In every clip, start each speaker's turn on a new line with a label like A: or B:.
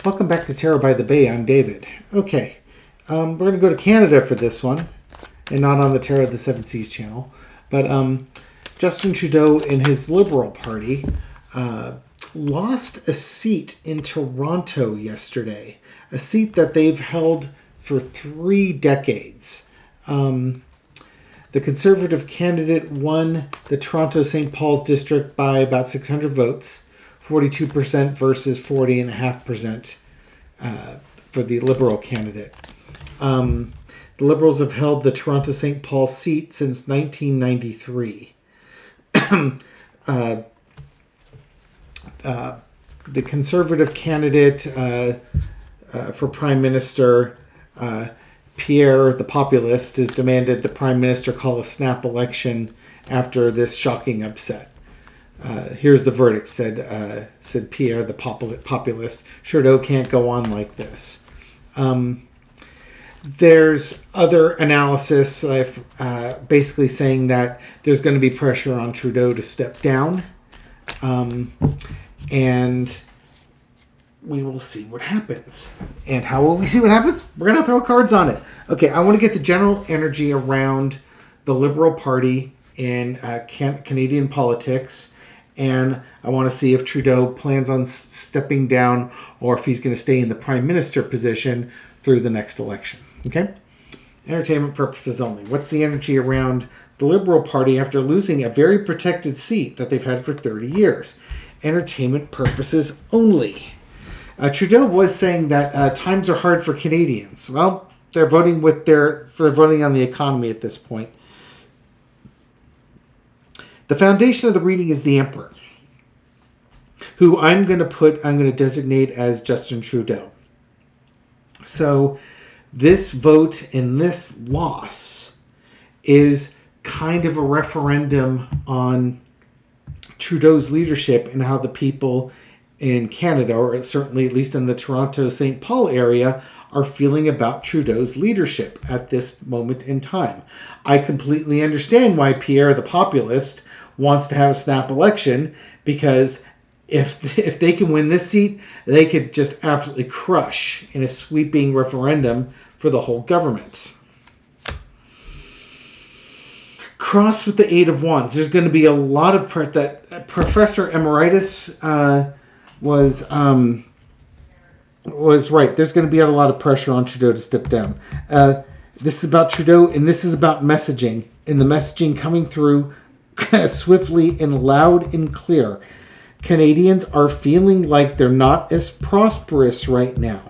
A: Welcome back to Tarot by the Bay. I'm David. Okay, we're going to go to Canada for this one, and not on the Tarot of the Seven Seas channel. But Justin Trudeau and his Liberal Party lost a seat in Toronto yesterday, a seat that they've held for 3 decades. The Conservative candidate won the Toronto St. Paul's district by about 600 votes. 42% versus 40.5% for the Liberal candidate. The Liberals have held the Toronto St. Paul seat since 1993. The Conservative candidate for Prime Minister, Pierre the Populist, has demanded the Prime Minister call a snap election after this shocking upset. Here's the verdict, said Pierre, the populist. Trudeau can't go on like this. There's other analysis basically saying that there's going to be pressure on Trudeau to step down. And we will see what happens. And how will we see what happens? We're going to throw cards on it. Okay, I want to get the general energy around the Liberal Party in Canadian politics. And I want to see if Trudeau plans on stepping down or if he's going to stay in the Prime Minister position through the next election. Okay? Entertainment purposes only. What's the energy around the Liberal Party after losing a very protected seat that they've had for 30 years? Entertainment purposes only. Trudeau was saying that times are hard for Canadians. Well, they're voting voting on the economy at this point. The foundation of the reading is the Emperor, who I'm going to designate as Justin Trudeau. So this vote and this loss is kind of a referendum on Trudeau's leadership and how the people in Canada, or certainly at least in the Toronto St. Paul area, are feeling about Trudeau's leadership at this moment in time. I completely understand why Pierre the Populist wants to have a snap election, because if they can win this seat, they could just absolutely crush in a sweeping referendum for the whole government. Crossed with the Eight of Wands, there's going to be a lot of that Professor Emeritus was right. There's going to be a lot of pressure on Trudeau to step down. This is about Trudeau, and this is about messaging, and the messaging coming through swiftly and loud and clear. Canadians are feeling like they're not as prosperous right now.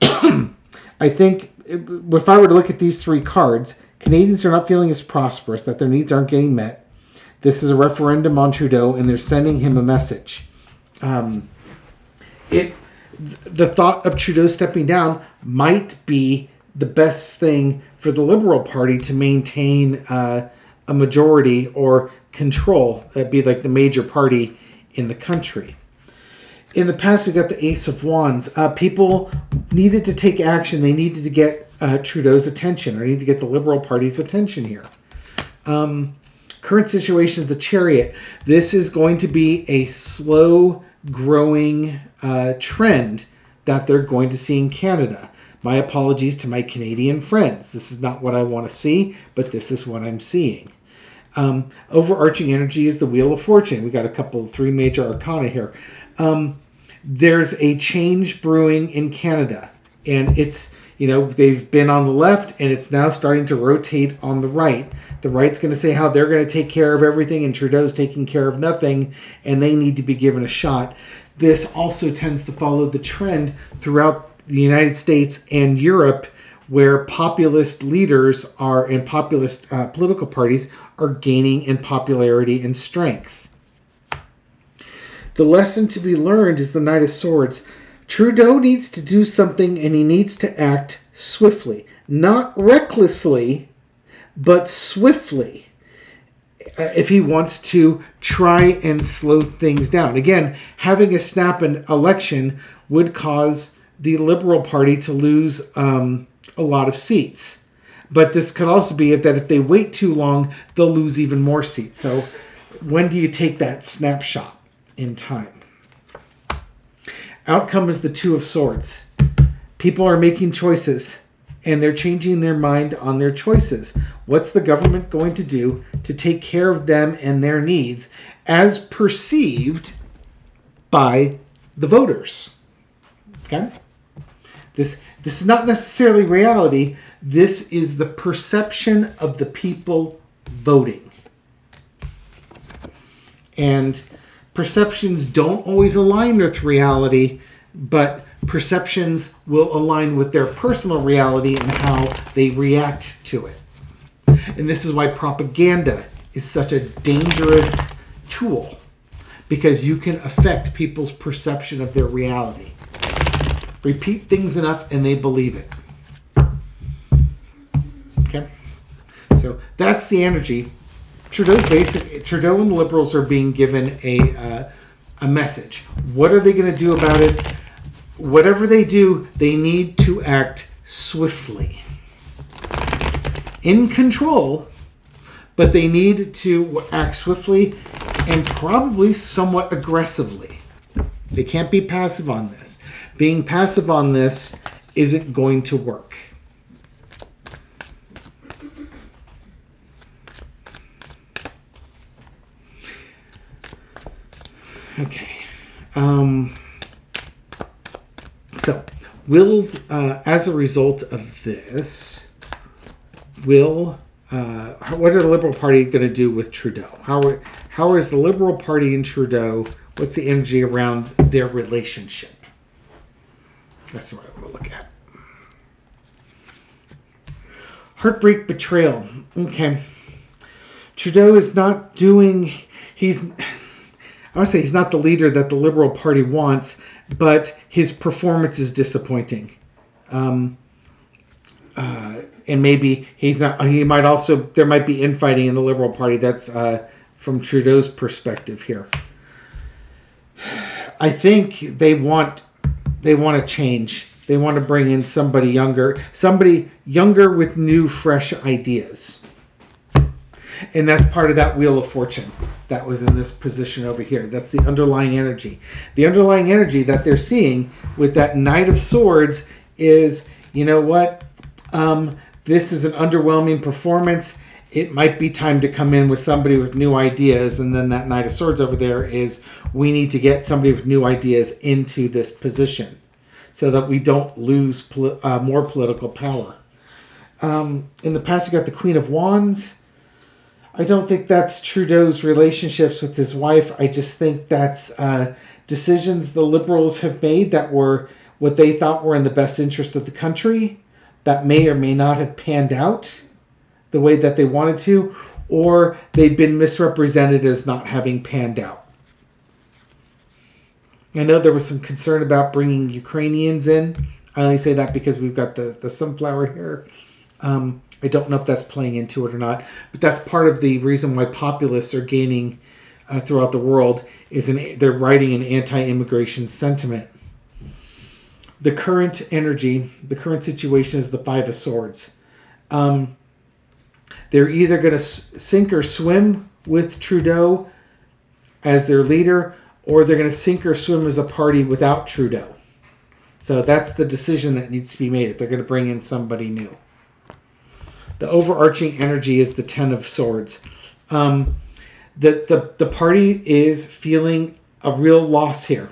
A: I think if I were to look at these 3 cards, Canadians are not feeling as prosperous, that their needs aren't getting met. This is a referendum on Trudeau, and they're sending him a message. The thought of Trudeau stepping down might be the best thing for the Liberal Party to maintain a majority or control. That'd be like the major party in the country. In the past, we got the Ace of Wands. People needed to take action. They needed to get Trudeau's attention, or need to get the Liberal Party's attention here. Current situation is the Chariot. This is going to be a slow growing trend that they're going to see in Canada. My apologies to my Canadian friends. This is not what I want to see, but this is what I'm seeing. Overarching energy is the Wheel of Fortune. We got 3 major arcana here. There's a change brewing in Canada, and it's, they've been on the left, and it's now starting to rotate on the right. The right's going to say how they're going to take care of everything, and Trudeau's taking care of nothing, and they need to be given a shot. This also tends to follow the trend throughout the United States and Europe, where populist leaders and populist political parties are gaining in popularity and strength. The lesson to be learned is the Knight of Swords. Trudeau needs to do something, and he needs to act swiftly. Not recklessly, but swiftly. If he wants to try and slow things down. Again, having a snap election would cause the Liberal Party to lose a lot of seats. But this could also be that if they wait too long, they'll lose even more seats. So when do you take that snapshot in time? Outcome is the Two of Swords. People are making choices, and they're changing their mind on their choices. What's the government going to do to take care of them and their needs as perceived by the voters? Okay? This is not necessarily reality. This is the perception of the people voting. And perceptions don't always align with reality, but perceptions will align with their personal reality and how they react to it. And this is why propaganda is such a dangerous tool, because you can affect people's perception of their reality. Repeat things enough and they believe it. Okay? So that's the energy. Trudeau and the Liberals are being given a message. What are they going to do about it? Whatever they do, they need to act swiftly. In control, but they need to act swiftly and probably somewhat aggressively. They can't be passive on this. Being passive on this isn't going to work. Okay. So, as a result of this, what are the Liberal Party going to do with Trudeau? How is the Liberal Party and Trudeau, what's the energy around their relationship? That's what I want to look at. Heartbreak, betrayal. Okay. Trudeau is not doing, I want to say he's not the leader that the Liberal Party wants, but his performance is disappointing. And maybe he's not, there might be infighting in the Liberal Party. That's from Trudeau's perspective here. I think they want to change. They want to bring in somebody younger with new, fresh ideas. And that's part of that Wheel of Fortune that was in this position over here. That's the underlying energy. The underlying energy that they're seeing with that Knight of Swords is, you know what? This is an underwhelming performance. It might be time to come in with somebody with new ideas. And then that Knight of Swords over there is, we need to get somebody with new ideas into this position so that we don't lose more political power. In the past, you got the Queen of Wands. I don't think that's Trudeau's relationships with his wife. I just think that's decisions the Liberals have made that were what they thought were in the best interest of the country that may or may not have panned out the way that they wanted to, or they've been misrepresented as not having panned out. I know there was some concern about bringing Ukrainians in. I only say that because we've got the sunflower here. I don't know if that's playing into it or not, but that's part of the reason why populists are gaining throughout the world is they're writing an anti-immigration sentiment. The current energy, the current situation is the Five of Swords. They're either going to sink or swim with Trudeau as their leader, or they're going to sink or swim as a party without Trudeau. So that's the decision that needs to be made if they're going to bring in somebody new. The overarching energy is the Ten of Swords. The party is feeling a real loss here.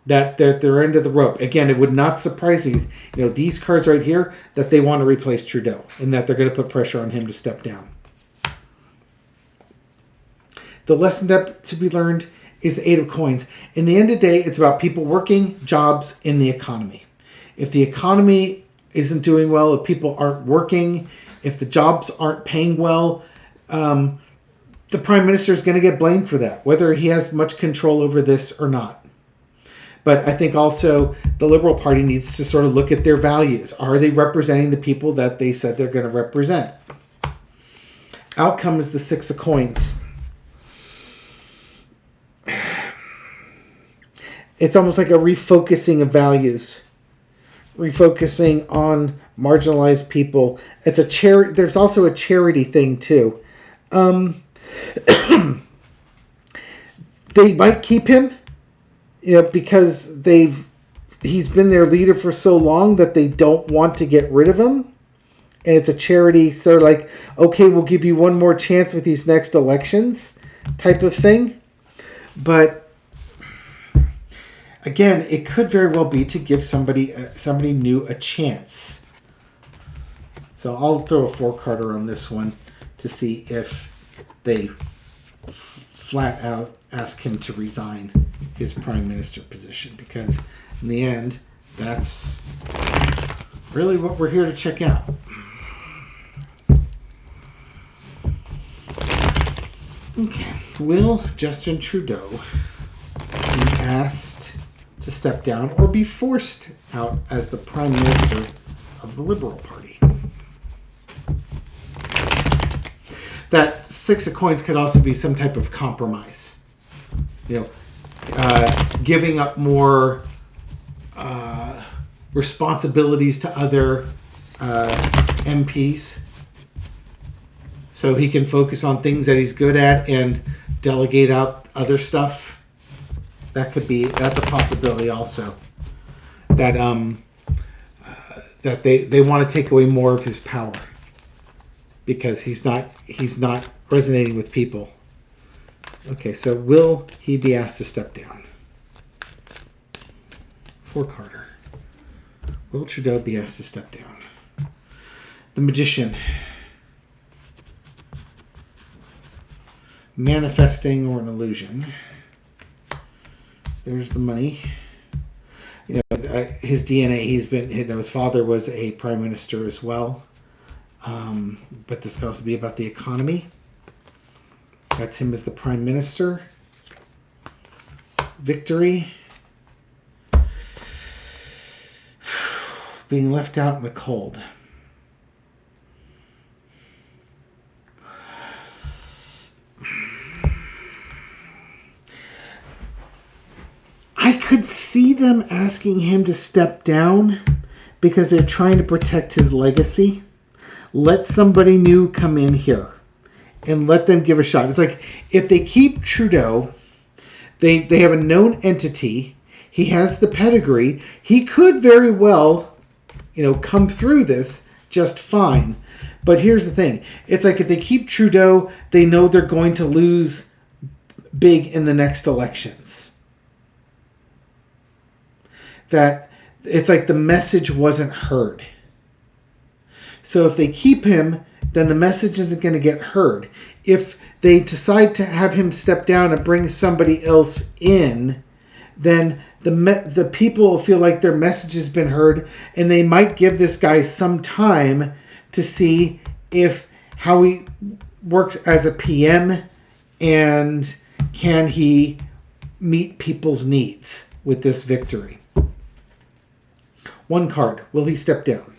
A: That they're end of the rope. Again, it would not surprise me, these cards right here, that they want to replace Trudeau and that they're going to put pressure on him to step down. The lesson to be learned is the Eight of Coins. In the end of the day, it's about people working, jobs, in the economy. If the economy isn't doing well, if people aren't working, if the jobs aren't paying well, the Prime Minister is going to get blamed for that, whether he has much control over this or not. But I think also the Liberal Party needs to sort of look at their values. Are they representing the people that they said they're going to represent? Outcome is the Six of Coins. It's almost like a refocusing of values. Refocusing on marginalized people. It's a charity. There's also a charity thing too. They might keep him because he's been their leader for so long that they don't want to get rid of him. And it's a charity, sort of like, okay, we'll give you one more chance with these next elections type of thing. But again, it could very well be to give somebody new a chance. So I'll throw a 4-carder on this one to see if they flat out ask him to resign his prime minister position, because in the end, that's really what we're here to check out. Okay, will Justin Trudeau be asked to step down or be forced out as the Prime Minister of the Liberal Party? That 6 of coins could also be some type of compromise. Giving up more responsibilities to other MPs, so he can focus on things that he's good at and delegate out other stuff. That's a possibility also. That they want to take away more of his power because he's not resonating with people. Okay, so will he be asked to step down? 4-carder. Will Trudeau be asked to step down? The Magician. Manifesting or an illusion. There's the money. His DNA. His father was a prime minister as well. But this can also be about the economy. That's him as the prime minister. Victory. Being left out in the cold. I could see them asking him to step down because they're trying to protect his legacy. Let somebody new come in here and let them give a shot. It's like if they keep Trudeau, they have a known entity. He has the pedigree. He could very well, come through this just fine. But here's the thing. It's like if they keep Trudeau, they know they're going to lose big in the next elections. That it's like the message wasn't heard. So if they keep him, then the message isn't going to get heard. If they decide to have him step down and bring somebody else in, then the people will feel like their message has been heard, and they might give this guy some time to see how he works as a PM and can he meet people's needs with this victory. 1 card. Will he step down?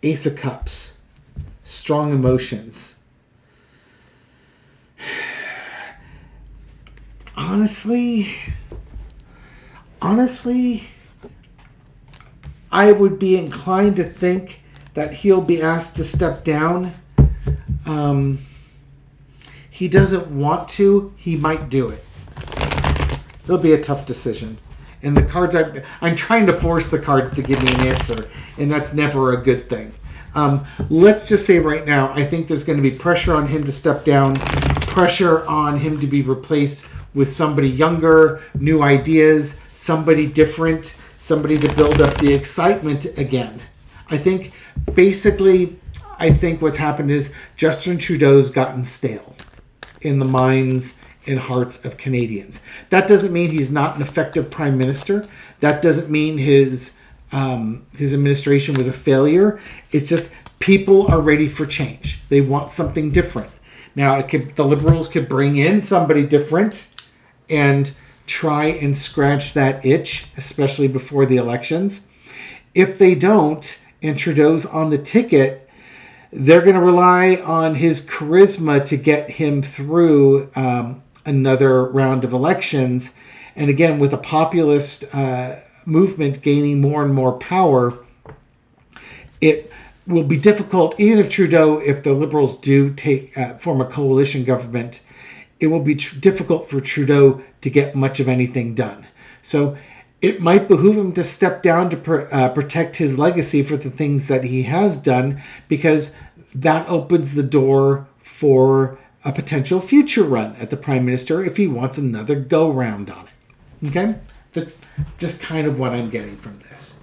A: Ace of Cups. Strong emotions. Honestly, I would be inclined to think that he'll be asked to step down. He doesn't want to. He might do it. It'll be a tough decision. And the cards, I'm trying to force the cards to give me an answer, and that's never a good thing. Let's just say right now, I think there's going to be pressure on him to step down, pressure on him to be replaced with somebody younger, new ideas, somebody different, somebody to build up the excitement again. I think what's happened is Justin Trudeau's gotten stale in the minds and hearts of Canadians. That doesn't mean he's not an effective prime minister. That doesn't mean his administration was a failure. It's just people are ready for change. They want something different. Now, the Liberals could bring in somebody different and try and scratch that itch, especially before the elections. If they don't, and Trudeau's on the ticket, they're going to rely on his charisma to get him through another round of elections. And again, with a populist movement gaining more and more power, it will be difficult, even if the Liberals do form a coalition government, it will be difficult for Trudeau to get much of anything done. So it might behoove him to step down to protect his legacy for the things that he has done, because that opens the door for a potential future run at the prime minister if he wants another go round on it. Okay? That's just kind of what I'm getting from this.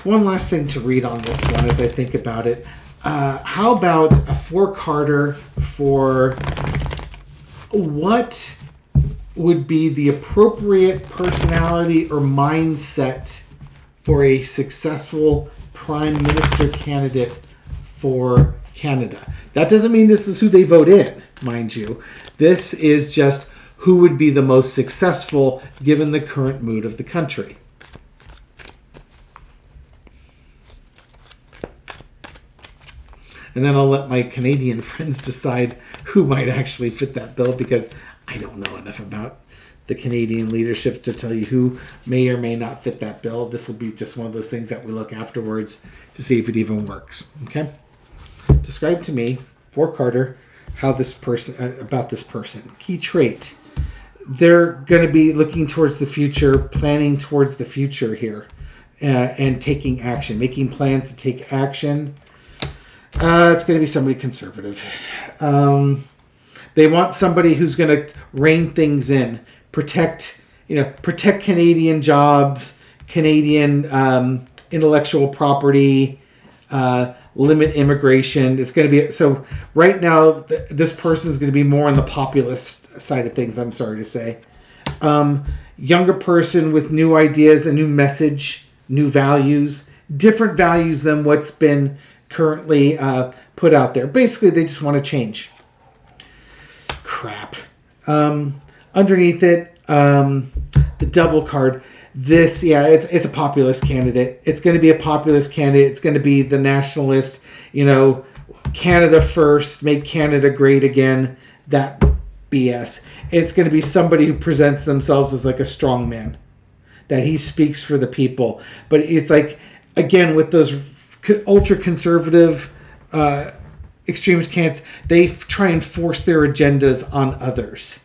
A: One last thing to read on this one as I think about it. How about a four-carder for what would be the appropriate personality or mindset for a successful prime minister candidate for Canada? That doesn't mean this is who they vote in, mind you. This is just who would be the most successful given the current mood of the country. And then I'll let my Canadian friends decide who might actually fit that bill, because I don't know enough about the Canadian leaderships to tell you who may or may not fit that bill. This will be just one of those things that we look afterwards to see if it even works. Okay? Describe to me, for Carter, how this person, about this person. Key trait. They're going to be looking towards the future, planning towards the future here, and taking action, making plans to take action. It's going to be somebody conservative. They want somebody who's going to rein things in, protect Canadian jobs, Canadian intellectual property, limit immigration. It's going to be, so right now this person is going to be more on the populist side of things, I'm sorry to say. Younger person with new ideas, a new message, new values, different values than what's been currently put out there. Basically, they just want to change. Crap. Underneath it, the double card. This, it's a populist candidate. It's going to be a populist candidate. It's going to be the nationalist, Canada first, make Canada great again. That BS. It's going to be somebody who presents themselves as like a strong man, that he speaks for the people. But it's like, again, with those ultra-conservative extremist candidates, they try and force their agendas on others.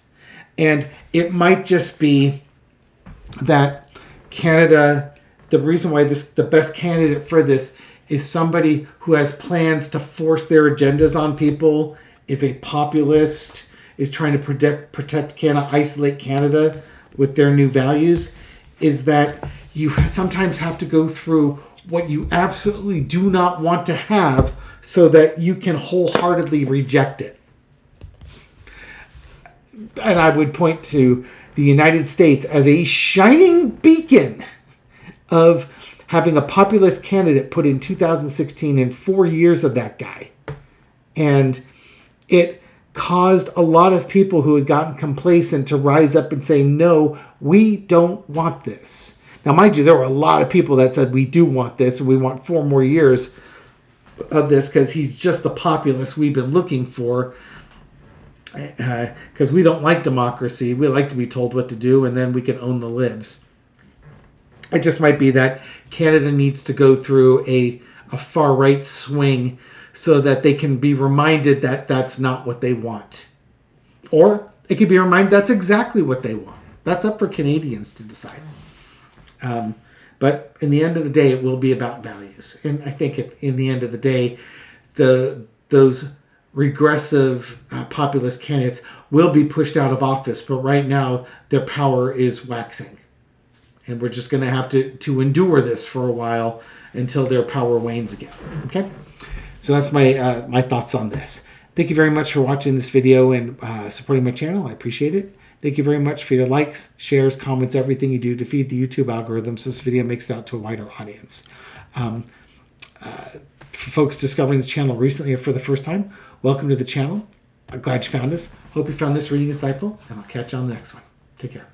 A: And it might just be that Canada, the reason why the best candidate for this is somebody who has plans to force their agendas on people, is a populist, is trying to protect Canada, isolate Canada with their new values, is that you sometimes have to go through what you absolutely do not want to have so that you can wholeheartedly reject it. And I would point to the United States as a shining beacon of having a populist candidate put in 2016 and 4 years of that guy. And it caused a lot of people who had gotten complacent to rise up and say, no, we don't want this. Now, mind you, there were a lot of people that said, we do want this, and we want 4 more years of this because he's just the populist we've been looking for, because we don't like democracy. We like to be told what to do, and then we can own the libs. It just might be that Canada needs to go through a far-right swing so that they can be reminded that that's not what they want. Or it could be reminded that's exactly what they want. That's up for Canadians to decide. But in the end of the day, it will be about values. And I think in the end of the day, those regressive populist candidates will be pushed out of office. But right now, their power is waxing. And we're just going to have to endure this for a while until their power wanes again. Okay? So that's my thoughts on this. Thank you very much for watching this video and supporting my channel. I appreciate it. Thank you very much for your likes, shares, comments, everything you do to feed the YouTube algorithm so this video makes it out to a wider audience. For folks discovering this channel recently or for the first time, welcome to the channel. I'm glad you found us. Hope you found this reading insightful, and I'll catch you on the next one. Take care.